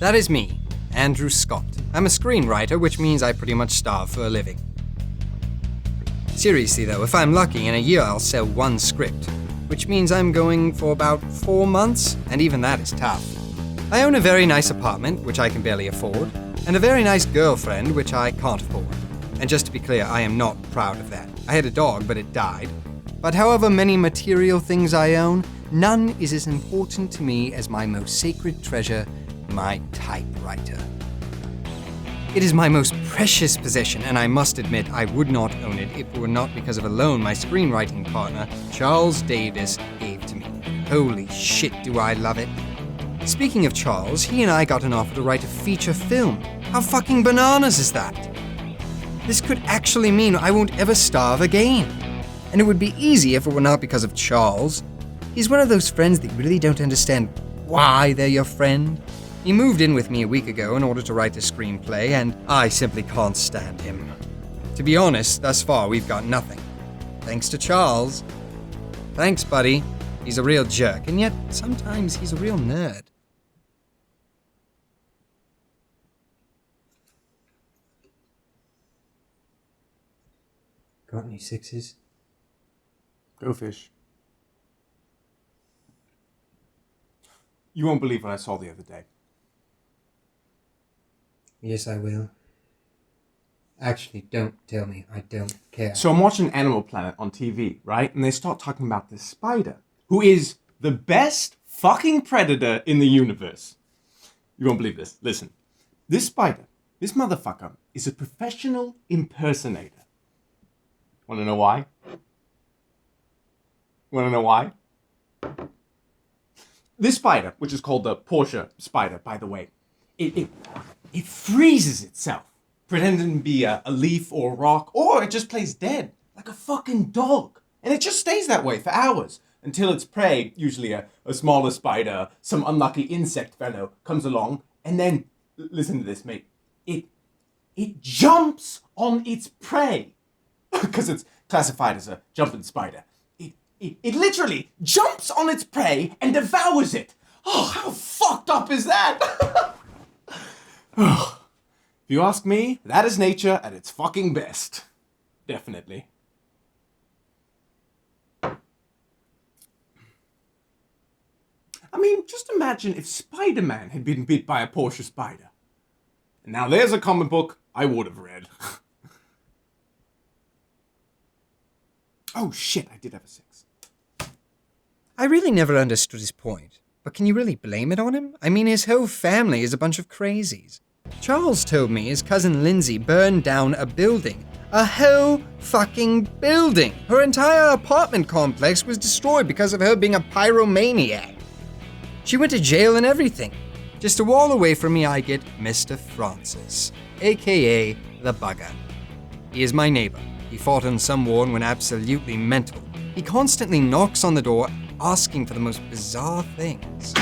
That is me, Andrew Scott. I'm a screenwriter, which means I pretty much starve for a living. Seriously though, if I'm lucky, in a year I'll sell one script, which means I'm going for about 4 months, and even that is tough. I own a very nice apartment, which I can barely afford, and a very nice girlfriend, which I can't afford. And just to be clear, I am not proud of that. I had a dog, but it died. But however many material things I own, none is as important to me as my most sacred treasure, my typewriter. It is my most precious possession, and I must admit I would not own it if it were not because of a loan my screenwriting partner, Charles Davis, gave to me. Holy shit, do I love it. Speaking of Charles, he and I got an offer to write a feature film. How fucking bananas is that? This could actually mean I won't ever starve again. And it would be easy if it were not because of Charles. He's one of those friends that really don't understand why they're your friend. He moved in with me a week ago in order to write a screenplay, and I simply can't stand him. To be honest, thus far we've got nothing. Thanks to Charles. Thanks, buddy. He's a real jerk, and yet sometimes he's a real nerd. Got any sixes? Go fish. You won't believe what I saw the other day. Yes, I will. Actually, don't tell me. I don't care. So I'm watching Animal Planet on TV, right? And they start talking about this spider, who is the best fucking predator in the universe. You won't believe this. Listen. This spider, this motherfucker, is a professional impersonator. Want to know why? Want to know why? This spider, which is called the Porsche spider, by the way, it freezes itself, pretending to be a leaf or a rock, or it just plays dead, like a fucking dog. And it just stays that way for hours, until its prey, usually a smaller spider, some unlucky insect fellow, comes along, and then, listen to this, mate, it jumps on its prey, because it's classified as a jumping spider. It literally jumps on its prey and devours it. Oh, how fucked up is that? If you ask me, that is nature at its fucking best. Definitely. I mean, just imagine if Spider-Man had been bit by a Porsche spider. And now there's a comic book I would have read. Oh shit, I did have a 6. I really never understood his point, but can you really blame it on him? I mean, his whole family is a bunch of crazies. Charles told me his cousin Lindsey burned down a building. A whole fucking building! Her entire apartment complex was destroyed because of her being a pyromaniac. She went to jail and everything. Just a wall away from me, I get Mr. Francis, aka the Bugger. He is my neighbor. He fought in some war and went absolutely mental. He constantly knocks on the door, asking for the most bizarre things.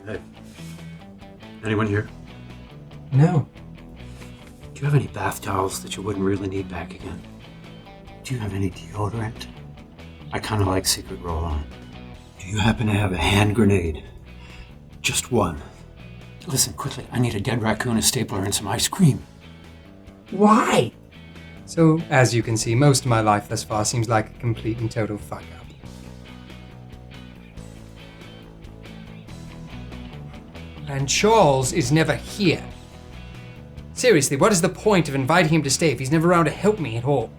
Hey. Anyone here? No. Do you have any bath towels that you wouldn't really need back again? Do you have any deodorant? I kind of like Secret Roll-On. Do you happen to have a hand grenade? Just one. Listen, quickly, I need a dead raccoon, a stapler, and some ice cream. Why? So, as you can see, most of my life thus far seems like a complete and total fuck-up. And Charles is never here. Seriously, what is the point of inviting him to stay if he's never around to help me at all?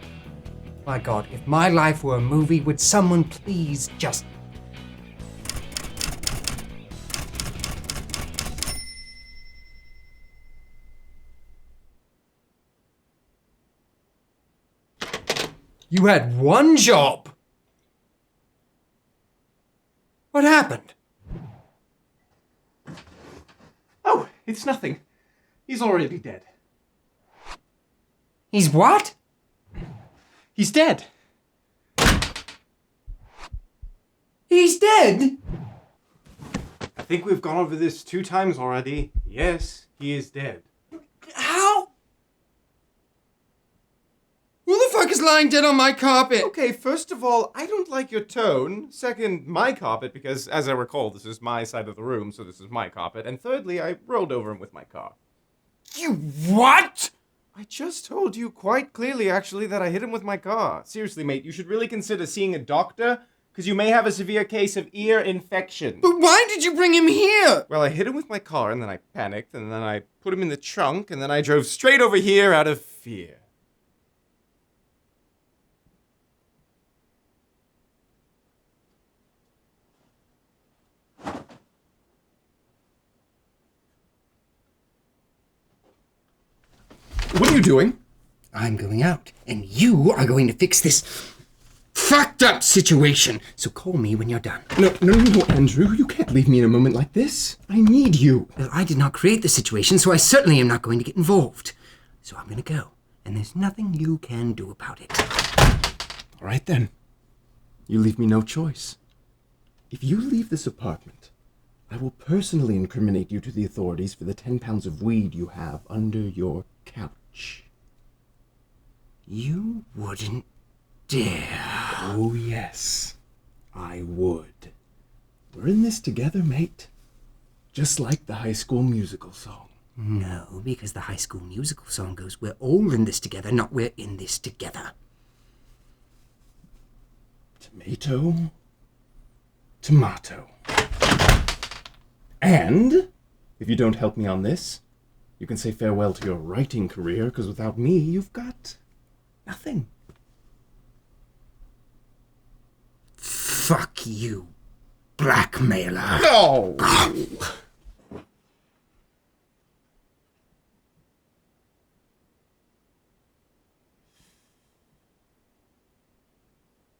My God, if my life were a movie, would someone please just... You had one job! What happened? Oh, it's nothing. He's already dead. He's what? He's dead. He's dead? I think we've gone over this 2 times already. Yes, he is dead. How? Who the fuck is lying dead on my carpet. Okay, first of all, I don't like your tone. Second, my carpet, because as I recall, this is my side of the room, so this is my carpet. And thirdly, I rolled over him with my car. You what? I just told you quite clearly, actually, that I hit him with my car. Seriously, mate, you should really consider seeing a doctor, because you may have a severe case of ear infection. But why did you bring him here? Well, I hit him with my car, and then I panicked, and then I put him in the trunk, and then I drove straight over here out of fear. What are you doing? I'm going out, and you are going to fix this fucked up situation. So call me when you're done. No, Andrew. You can't leave me in a moment like this. I need you. Well, I did not create the situation, so I certainly am not going to get involved. So I'm going to go, and there's nothing you can do about it. All right, then. You leave me no choice. If you leave this apartment, I will personally incriminate you to the authorities for the 10 pounds of weed you have under your couch. You wouldn't dare. Oh, yes. I would. We're in this together, mate. Just like the High School Musical song. No, because the High School Musical song goes, we're all in this together, not we're in this together. Tomato. Tomato. And, if you don't help me on this, you can say farewell to your writing career, because without me, you've got nothing. Fuck you, blackmailer. No!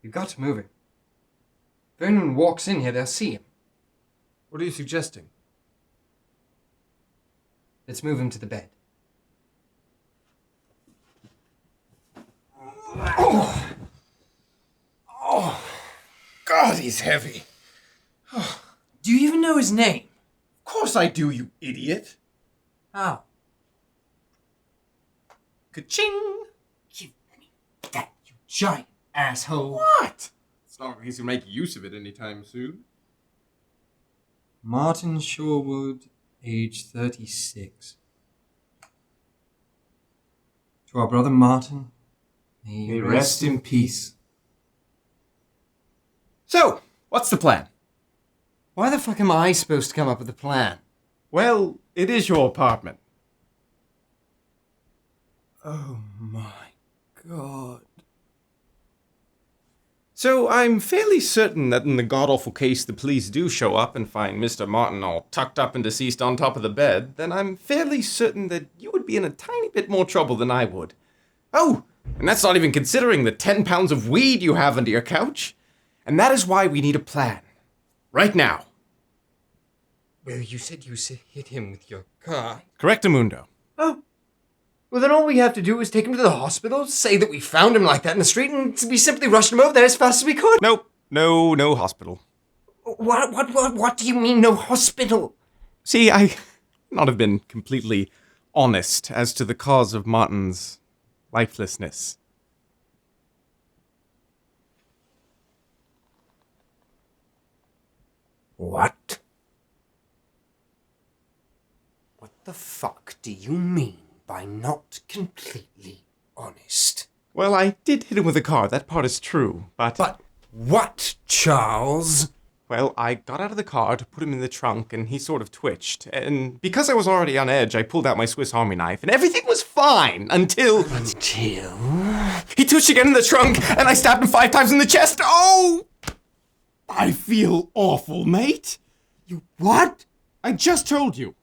You've got to move him. If anyone walks in here, they'll see him. What are you suggesting? Let's move him to the bed. God, he's heavy. Do you even know his name? Of course I do, you idiot. How? Ka-ching! Give me that, you giant asshole. What? It's not like he's gonna make use of it anytime soon. Martin Sherwood, age 36. To our brother Martin, may he rest in peace. So, what's the plan? Why the fuck am I supposed to come up with a plan? Well, it is your apartment. Oh my god. So, I'm fairly certain that in the god-awful case the police do show up and find Mr. Martin all tucked up and deceased on top of the bed, then I'm fairly certain that you would be in a tiny bit more trouble than I would. Oh, and that's not even considering the 10 pounds of weed you have under your couch. And that is why we need a plan. Right now. Well, you said you hit him with your car. Correctamundo. Oh. Well, then all we have to do is take him to the hospital, say that we found him like that in the street, and we simply rushed him over there as fast as we could. Nope. No hospital. What do you mean, no hospital? See, I not have been completely honest as to the cause of Martin's lifelessness. What? What the fuck do you mean by not completely honest? Well, I did hit him with a car, that part is true, but... But what, Charles? Well, I got out of the car to put him in the trunk, and he sort of twitched. And because I was already on edge, I pulled out my Swiss Army knife, and everything was fine until... Until? He twitched again in the trunk, and I stabbed him 5 times in the chest. Oh! I feel awful, mate. You what? I just told you.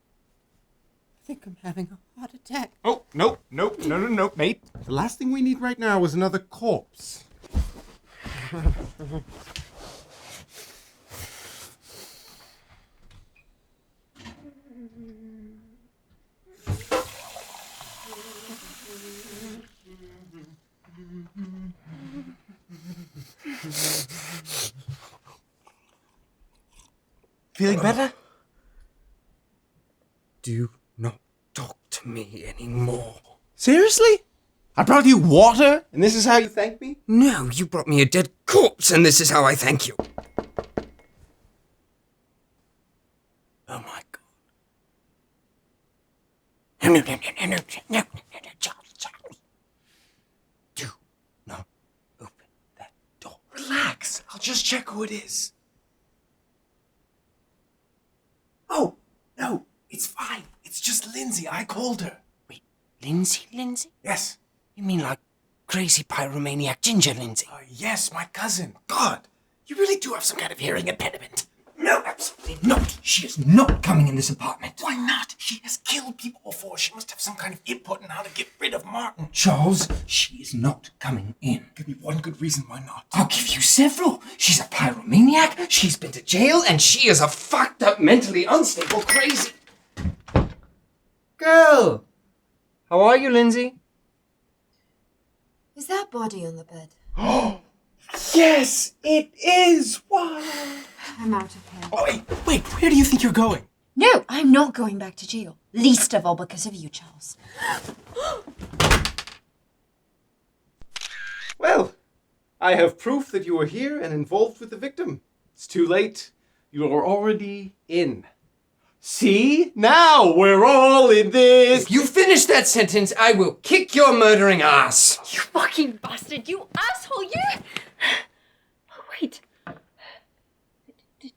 I think I'm having a heart attack. Oh, no, mate. The last thing we need right now is another corpse. Feeling better? Do not talk to me anymore. Seriously? I brought you water, and this is how you thank me? No, you brought me a dead corpse, and this is how I thank you. Oh my God. No, Charles. Do not open that door. Relax. I'll just check who it is. Oh, no, it's fine. It's just Lindsay. I called her. Wait, Lindsay? Yes. You mean like crazy pyromaniac ginger Lindsay? Yes, my cousin. God, you really do have some kind of hearing impediment. No, absolutely not. She is not coming in this apartment. Why not? She has killed people before. She must have some kind of input in how to get rid of Martin. Charles, she is not coming in. Give me one good reason why not. I'll give you several. She's a pyromaniac, she's been to jail, and she is a fucked up, mentally unstable, crazy... Girl! How are you, Lindsay? Is that body on the bed? Oh, yes, it is. Wow. I'm out of here. Oh, wait, where do you think you're going? No, I'm not going back to jail. Least of all because of you, Charles. Well, I have proof that you were here and involved with the victim. It's too late. You are already in. See? Now we're all in this. If you finish that sentence, I will kick your murdering ass. You fucking bastard, you asshole, you! Oh, wait.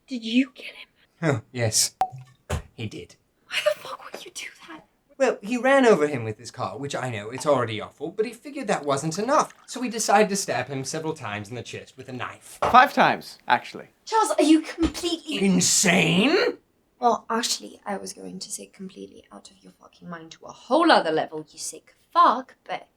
Did you get him? Oh, yes. He did. Why the fuck would you do that? Well, he ran over him with his car, which I know, it's already awful, but he figured that wasn't enough. So he decided to stab him several times in the chest with a knife. 5 times, actually. Charles, are you completely... Insane? Well, actually, I was going to say completely out of your fucking mind to a whole other level, you sick fuck, but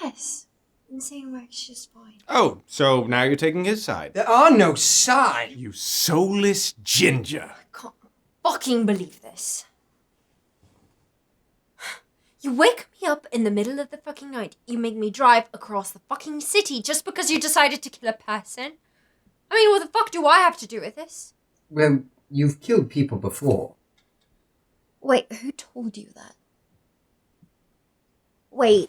yes, insane works just fine. Oh, so now you're taking his side. There are no sides. You soulless ginger. I can't fucking believe this. You wake me up in the middle of the fucking night. You make me drive across the fucking city just because you decided to kill a person. I mean, what the fuck do I have to do with this? Well, you've killed people before. Wait, who told you that? Wait,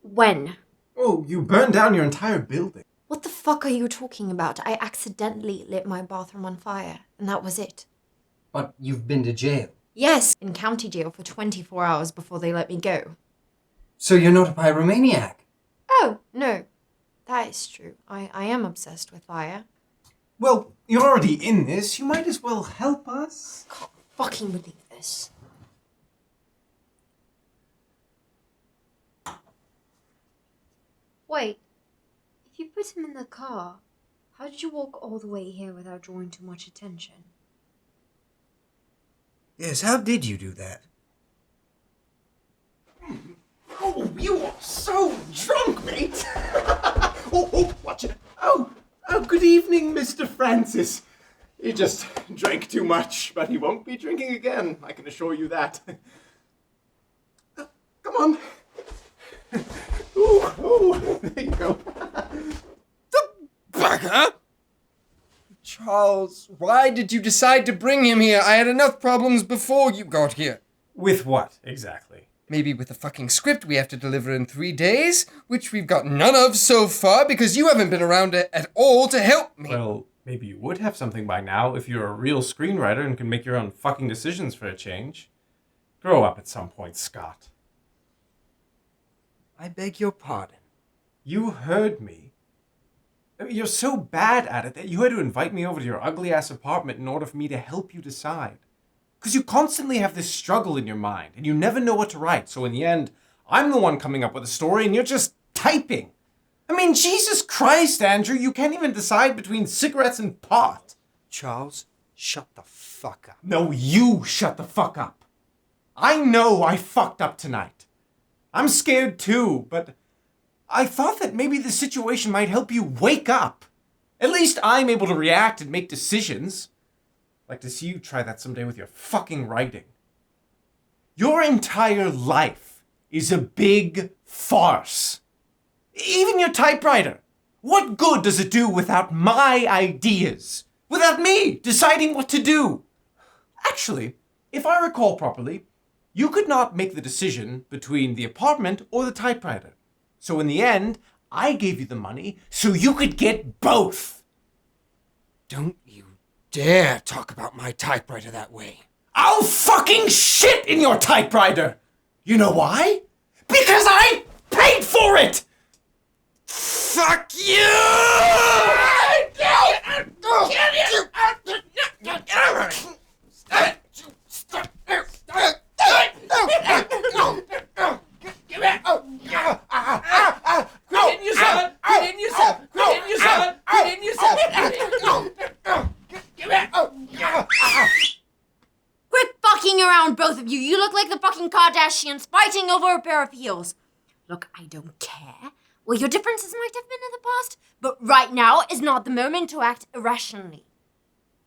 when? Oh, you burned down your entire building. What the fuck are you talking about? I accidentally lit my bathroom on fire, and that was it. But you've been to jail. Yes, in county jail for 24 hours before they let me go. So you're not a pyromaniac? Oh, no. That is true. I am obsessed with fire. Well, you're already in this. You might as well help us. Can't fucking believe this. Wait. If you put him in the car, how did you walk all the way here without drawing too much attention? Yes, how did you do that? Oh, you are so drunk, mate. oh, watch it. Oh, good evening, Mr. Francis. He just drank too much, but he won't be drinking again. I can assure you that. Come on. Ooh, there you go. Bugger! Charles, why did you decide to bring him here? I had enough problems before you got here. With what, exactly? Maybe with the fucking script we have to deliver in 3 days, which we've got none of so far because you haven't been around at all to help me. Well, maybe you would have something by now if you're a real screenwriter and can make your own fucking decisions for a change. Grow up at some point, Scott. I beg your pardon. You heard me. I mean, you're so bad at it that you had to invite me over to your ugly-ass apartment in order for me to help you decide. Because you constantly have this struggle in your mind, and you never know what to write, so in the end, I'm the one coming up with a story, and you're just typing. I mean, Jesus Christ, Andrew, you can't even decide between cigarettes and pot. Charles, shut the fuck up. No, you shut the fuck up. I know I fucked up tonight. I'm scared too, but I thought that maybe the situation might help you wake up. At least I'm able to react and make decisions. I'd like to see you try that someday with your fucking writing. Your entire life is a big farce. Even your typewriter. What good does it do without my ideas? Without me deciding what to do? Actually, if I recall properly, You could not make the decision between the apartment or the typewriter. So in the end, I gave you the money so you could get both. Don't you dare talk about my typewriter that way. I'll fucking shit in your typewriter! You know why? Because I paid for it! Fuck you! Quit fucking around, both of you. You look like the fucking Kardashians fighting over a pair of heels. Look, I don't care. Well, your differences might have been in the past, but right now is not the moment to act irrationally.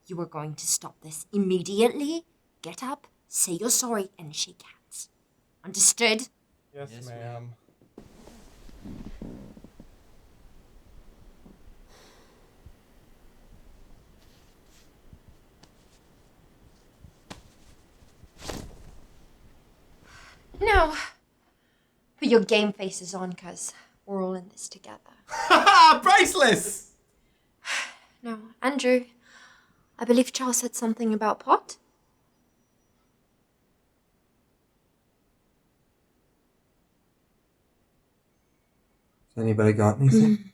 You are going to stop this immediately. Get up, say you're sorry, and shake hands. Understood? Yes, ma'am. No. Put your game faces on, cuz we're all in this together. Priceless! No, Andrew, I believe Charles said something about pot. Has anybody got anything?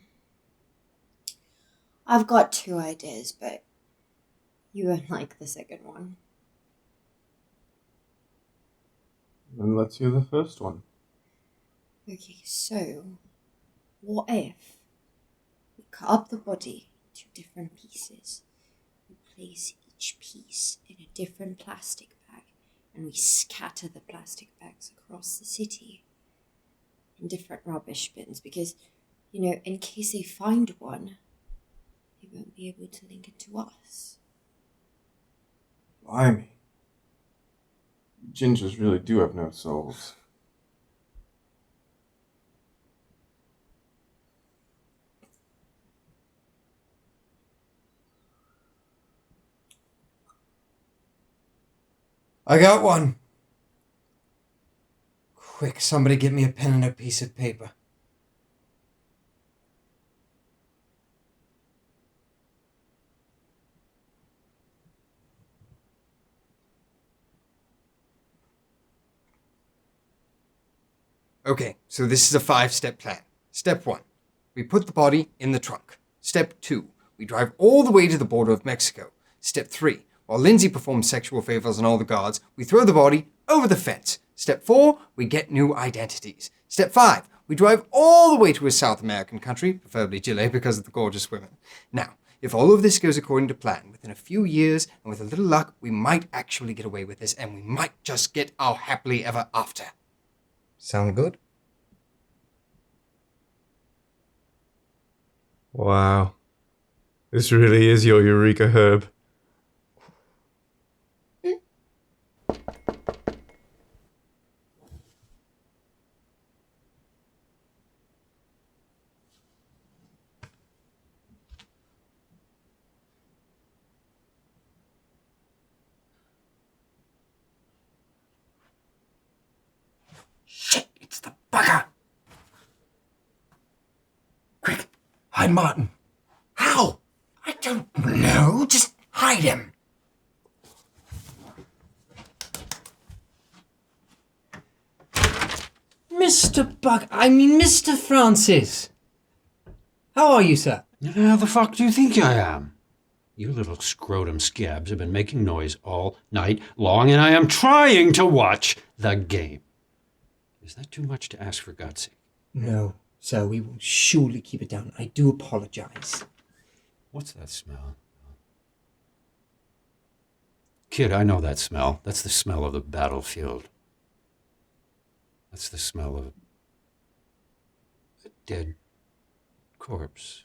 I've got 2 ideas, but you won't like the second one. Then let's hear the first one. Okay, so what if we cut up the body into different pieces? We place each piece in a different plastic bag and we scatter the plastic bags across the city in different rubbish bins because, you know, in case they find one, they won't be able to link it to us. Blimey. Gingers really do have no souls. I got one. Quick, somebody get me a pen and a piece of paper. Okay, so this is a 5-step plan. Step 1, we put the body in the trunk. Step 2, we drive all the way to the border of Mexico. Step 3, while Lindsey performs sexual favors on all the guards, we throw the body over the fence. Step 4, we get new identities. Step 5, we drive all the way to a South American country, preferably Chile because of the gorgeous women. Now, if all of this goes according to plan, within a few years and with a little luck, we might actually get away with this and we might just get our happily ever after. Sound good? Wow. This really is your Eureka Herb. Shit, it's the bugger! Quick, hide Martin. How? I don't know, just hide him. Mr. Francis. How are you, sir? How the fuck do you think I am? You little scrotum scabs have been making noise all night long, and I am trying to watch the game. Is that too much to ask, for God's sake? No, sir, we will surely keep it down. I do apologize. What's that smell? Kid, I know that smell. That's the smell of the battlefield. That's the smell of a dead corpse.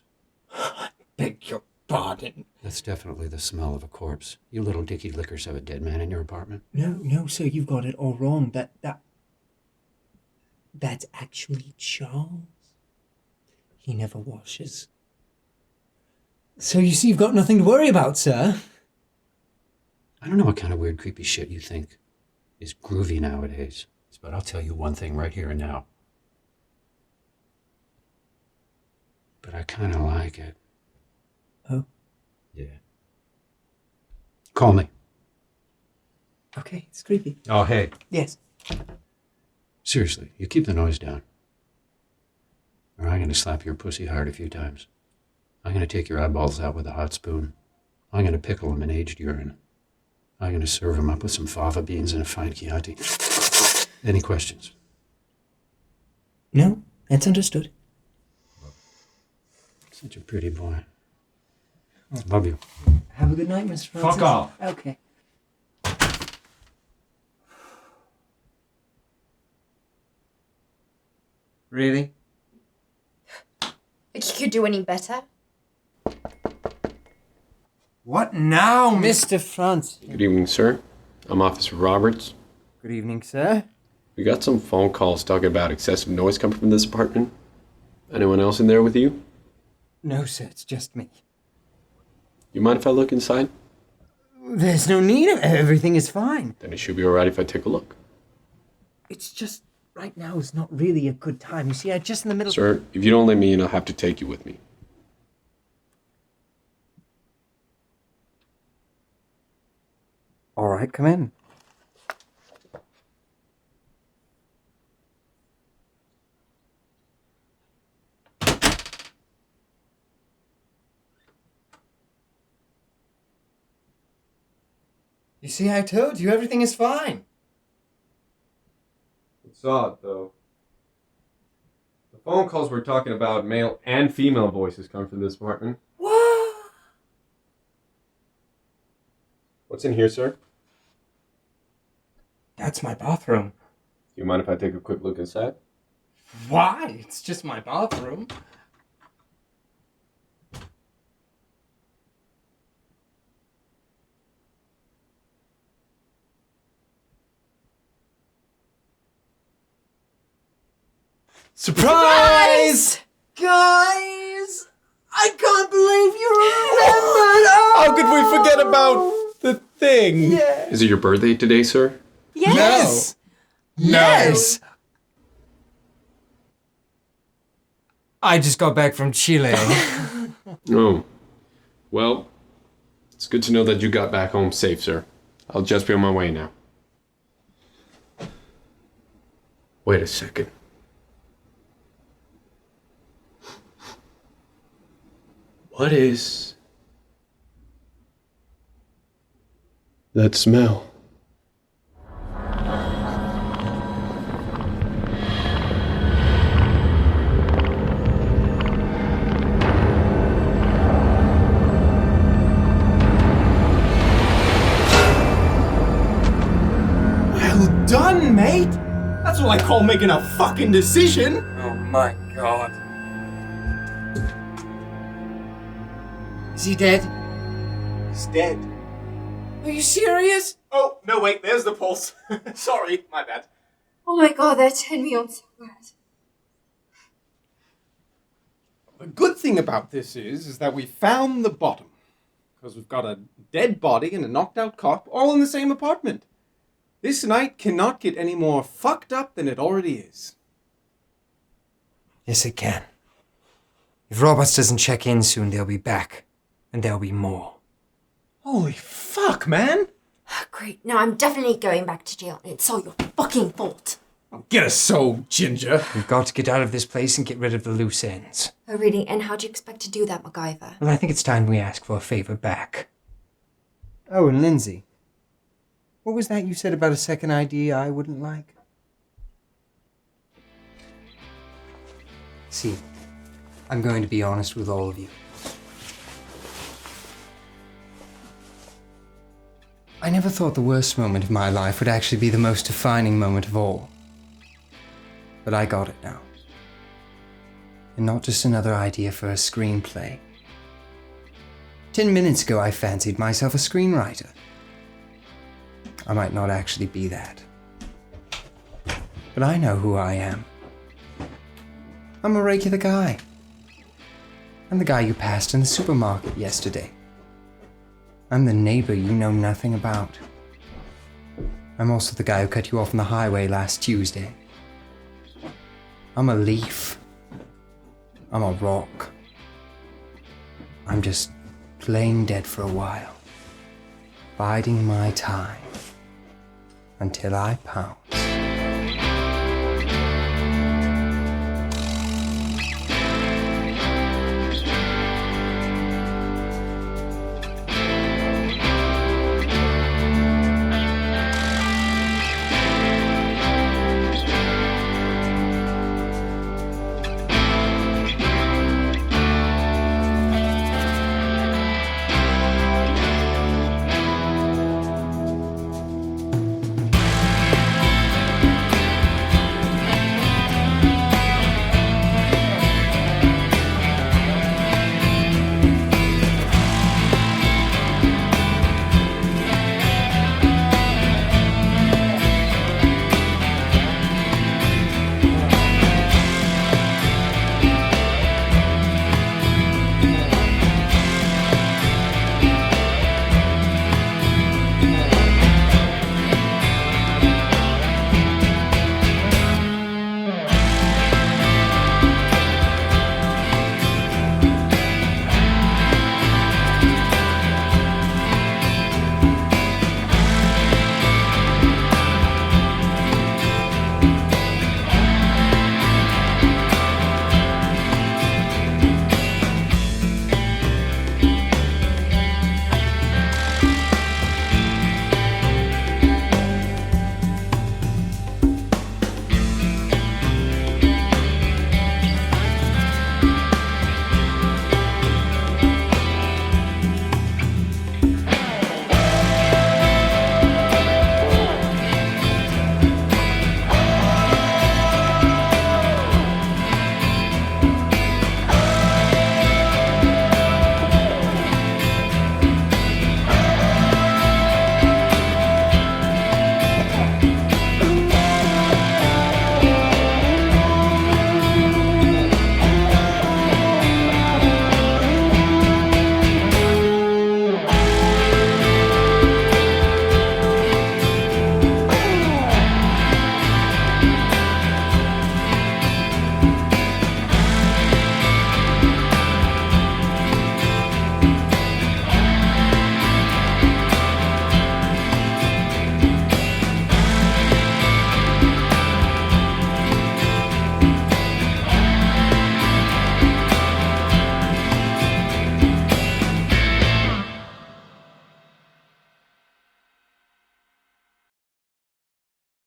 Beg your pardon. That's definitely the smell of a corpse. You little dicky lickers have a dead man in your apartment? No, sir, you've got it all wrong. That's actually Charles. He never washes. So you see, you've got nothing to worry about, sir. I don't know what kind of weird, creepy shit you think. is groovy nowadays. But I'll tell you one thing right here and now. But I kind of like it. Oh? Yeah. Call me. Okay, it's creepy. Oh, hey. Yes. Seriously, you keep the noise down. Or I'm going to slap your pussy hard a few times. I'm going to take your eyeballs out with a hot spoon. I'm going to pickle them in aged urine. I'm going to serve them up with some fava beans and a fine Chianti. Any questions? No, that's understood. Such a pretty boy. Love you. Have a good night, Mr. Francis. Fuck off. Okay. Really? Think you could do any better? What now, Mr. Francis. Good evening, sir. I'm Officer Roberts. Good evening, sir. We got some phone calls talking about excessive noise coming from this apartment. Anyone else in there with you? No, sir, it's just me. You mind if I look inside? There's no need. Everything is fine. Then it should be alright if I take a look. It's just right now is not really a good time. You see, I'm just in the middle. Sir, if you don't let me in, I'll have to take you with me. All right, come in. You see, I told you, everything is fine. It's odd, though. The phone calls we're talking about male and female voices come from this apartment. What? What's in here, sir? That's my bathroom. Do you mind if I take a quick look inside? Why? It's just my bathroom. Surprise! Guys! I can't believe you remembered! How could we forget about the thing? Is it your birthday today, sir? Yes! Yes! I just got back from Chile. Oh. Well, it's good to know that you got back home safe, sir. I'll just be on my way now. Wait a second. What is that smell? Well done, mate! That's what I call making a fucking decision! Oh my god. Is he dead? He's dead. Are you serious? Oh, no, wait, there's the pulse. Sorry, my bad. Oh my god, that turned me on so bad. The good thing about this is that we found the bottom. Because we've got a dead body and a knocked out cop all in the same apartment. This night cannot get any more fucked up than it already is. Yes, it can. If Roberts doesn't check in soon, they'll be back. And there'll be more. Holy fuck, man! Great, now I'm definitely going back to jail, and it's all your fucking fault. Get us so, Ginger. We've got to get out of this place and get rid of the loose ends. Oh, really? And how'd you expect to do that, MacGyver? Well, I think it's time we ask for a favor back. Oh, and Lindsay. What was that you said about a second idea I wouldn't like? See, I'm going to be honest with all of you. I never thought the worst moment of my life would actually be the most defining moment of all. But I got it now. And not just another idea for a screenplay. 10 minutes ago, I fancied myself a screenwriter. I might not actually be that. But I know who I am. I'm a regular guy. I'm the guy you passed in the supermarket yesterday. I'm the neighbor you know nothing about. I'm also the guy who cut you off on the highway last Tuesday. I'm a leaf. I'm a rock. I'm just plain dead for a while, biding my time until I pounce.